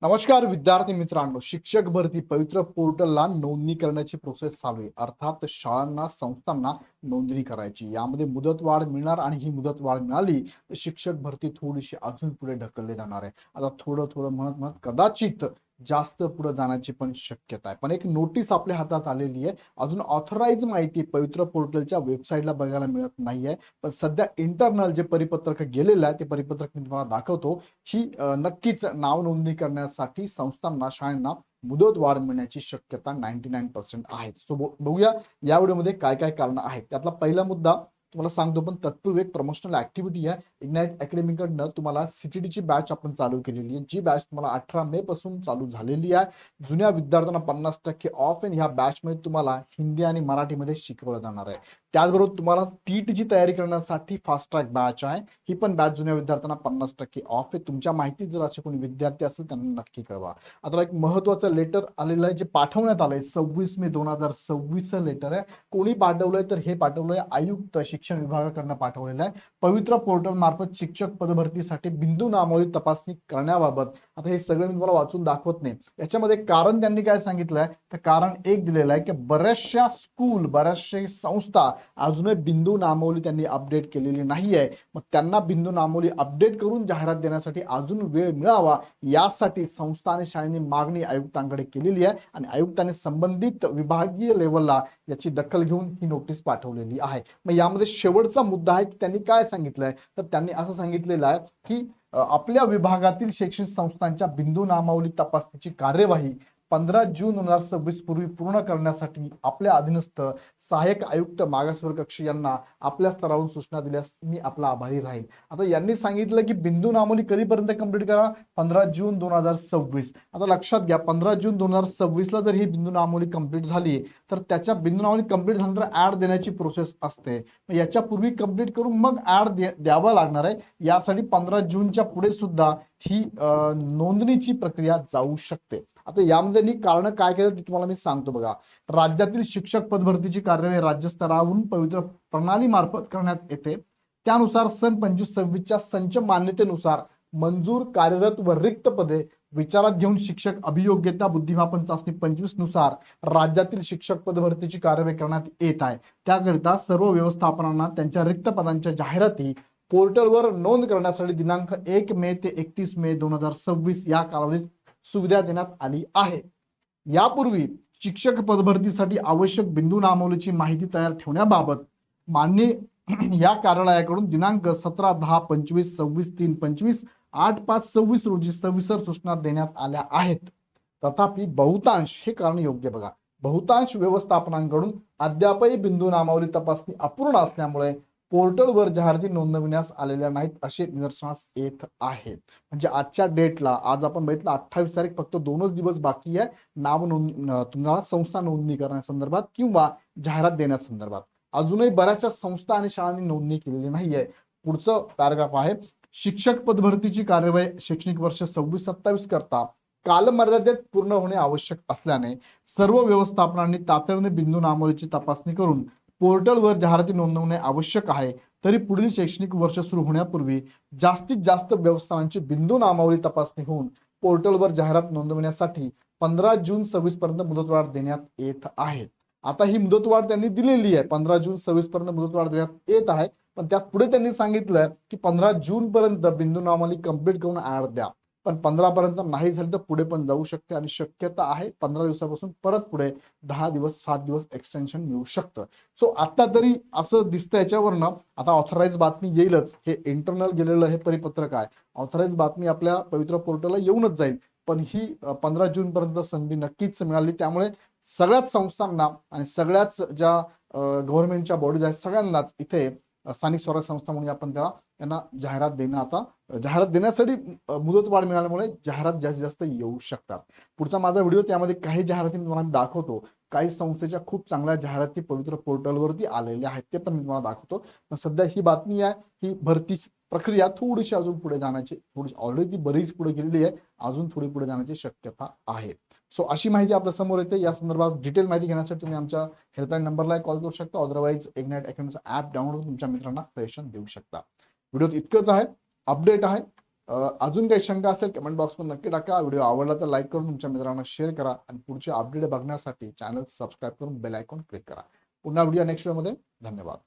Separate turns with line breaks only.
नमस्कार विद्यार्थी मित्रांनो, शिक्षक भरती पवित्र पोर्टलला नोंदणी करण्याची प्रोसेस चालू आहे. अर्थात शाळांना संस्थांना नोंदणी करायची. यामध्ये मुदतवाढ मिळणार आणि ही मुदतवाढ मिळाली तर शिक्षक भरती थोडीशी अजून पुढे ढकलली जाणार आहे. आता थोडं थोडं म्हणत म्हणत कदाचित जास्त पुढे जाण्याची पण शक्यता आहे. पण एक नोटीस आपल्या हातात आलेली आहे. अजून ऑथराईज माहिती पवित्र पोर्टलच्या वेबसाईटला बघायला मिळत नाहीये. पण सध्या इंटरनल जे परिपत्रक गेलेलं आहे ते परिपत्रक मी तुम्हाला दाखवतो. ही नक्कीच नाव नोंदणी करण्यासाठी संस्थांना शाळांना मुदत वाढ मिळण्याची शक्यता 99% आहे. सो बघूया या व्हिडिओमध्ये काय काय कारण आहेत. त्यातला पहिला मुद्दा तुम्हाला सांगतो, पण तत्पूर्वी एक प्रमोशनल ऍक्टिव्हिटी आहे. इग्नाइट अकॅडमी कडनं तुम्हाला सीटीटीची बॅच आपण चालू केलेली आहे, जी बॅच तुम्हाला 18 मे पासून चालू झालेली आहे. जुन्या विद्यार्थ्यांना 50% ऑफ आहे. ह्या बॅच मध्ये तुम्हाला हिंदी आणि मराठीमध्ये शिकवलं जाणार आहे. त्याचबरोबर तुम्हाला टीईटीची तयारी करण्यासाठी फास्ट ट्रॅक बॅच आहे. ही पण बॅच जुन्या विद्यार्थ्यांना 50% ऑफ आहे. तुमच्या माहिती जर असे कोणी विद्यार्थी असेल त्यांना नक्की कळवा. आता एक महत्वाचं लेटर आलेलं आहे जे पाठवण्यात आलंय 26 मे 2026 लेटर आहे. कोणी पाठवलंय तर हे पाठवलंय आयुक्त शिक्षण विभागाकडनं पाठवलेलं आहे. पवित्र पोर्टल मार्फत शिक्षक पदभरतीसाठी बिंदू नामावली तपासणी करण्याबाबत. आता हे सगळं मी तुम्हाला वाचून दाखवत नाही. याच्यामध्ये कारण त्यांनी काय सांगितलंय तर कारण एक दिलेलं आहे की बऱ्याचशा स्कूल बऱ्याचशा संस्था अजूनही बिंदू नामावली त्यांनी अपडेट केलेली नाहीये. मग त्यांना बिंदू नामावली अपडेट करून जाहिरात देण्यासाठी अजून वेळ मिळावा यासाठी संस्था आणि शाळांनी मागणी आयुक्तांकडे केलेली आहे आणि आयुक्तांनी संबंधित विभागीय लेवलला याची दखल घेऊन ही नोटीस पाठवलेली आहे. मग यामध्ये शेवटचा मुद्दा आहे की त्यांनी काय सांगितलंय तर त्यांनी असं सांगितलेलं आहे की आपल्या विभागातील शैक्षणिक संस्थांच्या बिंदू नामावली तपासणीची कार्यवाही 15 जून 2026 पूर्वी पूर्ण करण्यासाठी आपल्या अधीनस्थ सहाय्यक आयुक्त मागासवर्ग कक्ष यांना आपल्या स्तरावरून सूचना दिल्यास मी आपला आभारी राहील. आता यांनी सांगितलं की बिंदू नामावली कधीपर्यंत कंप्लीट करा 15 जून 2026. आता लक्षात घ्या 15 जून 2026 ला जर ही बिंदू नामावली कंप्लीट झाली तर त्याच्या बिंदू नामावली कंप्लीट झाल्यानंतर ऍड देण्याची प्रोसेस असते. याच्या पूर्वी कंप्लीट करून मग ऍड द्यावा लागणार आहे. यासाठी 15 जूनच्या पुढे सुद्धा ही नोंदणीची प्रक्रिया जाऊ शकते. आता यामध्ये कारण काय केलं ते तुम्हाला मी सांगतो बघा. राज्यातील शिक्षक पदभरतीची कार्यवाही राज्यस्तरावरून पवित्र प्रणाली मार्फत करण्यात येते. त्यानुसार सन 25-26च्या संच मान्यतेनुसार मंजूर कार्यरत व रिक्त पदे विचारात घेऊन शिक्षक अभियोग्यता बुद्धिमापन चाचणी 25 नुसार राज्यातील शिक्षक पदभरतीची कार्यवाही करण्यात येत आहे. त्याकरिता सर्व व्यवस्थापनांना त्यांच्या रिक्त पदांच्या जाहिराती पोर्टलवर नोंद करण्यासाठी दिनांक 1 मे ते 31 मे 2026 या कालावधीत सुविधा देण्यात आली आहे. यापूर्वी शिक्षक पदभरतीसाठी आवश्यक बिंदू नामावलीची माहिती तयार ठेवण्याबाबत मान्य या कार्यालयाकडून दिनांक 17/10/25 26/3/25 8/5/26 रोजी सविस्तर सूचना देण्यात आल्या आहेत. तथापि बहुतांश हे कारण योग्य बघा, बहुतांश व्यवस्थापनांकडून अद्यापही बिंदू नामावली तपासणी अपूर्ण असल्यामुळे पोर्टलवर जाहिराती नोंदविण्यास आलेल्या नाहीत असे निदर्शनास येत आहे. म्हणजे आजच्या डेटला आज आपण बघितलं 28 तारीख, फक्त 2च दिवस बाकी आहे नाव तुम्हाला संस्था नोंदणी करण्यासंदर्भात किंवा जाहिरात देण्यासंदर्भात. अजूनही बऱ्याचशा संस्था आणि शाळांनी नोंदणी केलेली नाहीये. पुढचं पॅराग्राफ आहे, शिक्षक पदभरतीची कार्यवाही शैक्षणिक वर्ष 26-27 करता कालमर्यादेत पूर्ण होणे आवश्यक असल्याने सर्व व्यवस्थापनांनी तातडीने बिंदू नामावलीची तपासणी करून पोर्टलवर जाहिराती नोंदवणे आवश्यक आहे. तरी पुढील शैक्षणिक वर्ष सुरू होण्यापूर्वी जास्तीत जास्त व्यवस्थानांची बिंदू नामावली तपासणी होऊन पोर्टलवर जाहिरात नोंदवण्यासाठी 15 जून 26 पर्यंत मुदतवाढ देण्यात येत आहे. आता ही मुदतवाढ त्यांनी दिलेली आहे, 15 जून 26 पर्यंत मुदतवाढ देण्यात येत आहे. पण त्यात पुढे त्यांनी सांगितलं की 15 जून पर्यंत बिंदू नामावली कंप्लीट करून ऍड द्या. पण 15 पर्यंत नाही झाली तर पुढे पण जाऊ शकते आणि शक्यता आहे 15 दिवसापासून परत पुढे 10 दिवस 7 दिवस एक्सटेन्शन मिळू शकतं. सो आता तरी असं दिसतं याच्यावरनं. आता ऑथराईज बातमी येईलच, हे इंटरनल गेलेलं हे परिपत्रक आहे. ऑथराईज बातमी आपल्या पवित्र पोर्टलला येऊनच जाईल. पण ही 15 जून पर्यंत संधी नक्कीच मिळाली. त्यामुळे सगळ्याच संस्थांना आणि सगळ्याच ज्या गव्हर्नमेंटच्या बॉडीज आहेत सगळ्यांनाच इथे स्थानिक स्वराज्य संस्था म्हणून आपण त्यांना जाहिरात देणं, आता जाहिरात देण्यासाठी मुदतवाढ मिळाल्यामुळे जाहिरात जास्तीत जास्त येऊ शकतात. पुढचा माझा व्हिडिओ त्यामध्ये काही जाहिराती मी तुम्हाला दाखवतो. काही संस्थेच्या खूप चांगल्या जाहिराती पवित्र पोर्टलवरती आलेल्या आहेत, ते पण मी तुम्हाला दाखवतो. पण सध्या ही बातमी आहे, ही भरती प्रक्रिया थोडीशी अजून पुढे जाण्याची, थोडीशी ऑलरेडी बरीच पुढे गेलेली आहे, अजून थोडी पुढे जाण्याची शक्यता आहे. सो अशी माहिती आपल्या समोर येते. या संदर्भात डिटेल माहिती घेण्यासाठी तुम्ही आमच्या हेल्पलाईन नंबरला कॉल करू शकता. अदरवाईज इग्नाइट अकॅडमीचा ऍप डाउनलोड करून तुमच्या मित्रांना सजेशन देऊ शकता. व्हिडिओत इतकंच आहे, अपडेट आहे. अजून काही शंका असेल कमेंट बॉक्समध्ये नक्की टाका. व्हिडिओ आवडला तर लाईक करून तुमच्या मित्रांना शेअर करा आणि पुढचे अपडेट बघण्यासाठी चॅनल सबस्क्राईब करून बेल आयकॉन क्लिक करा. पुन्हा व्हिडिओ नेक्स्ट व्हिडिओमध्ये. धन्यवाद.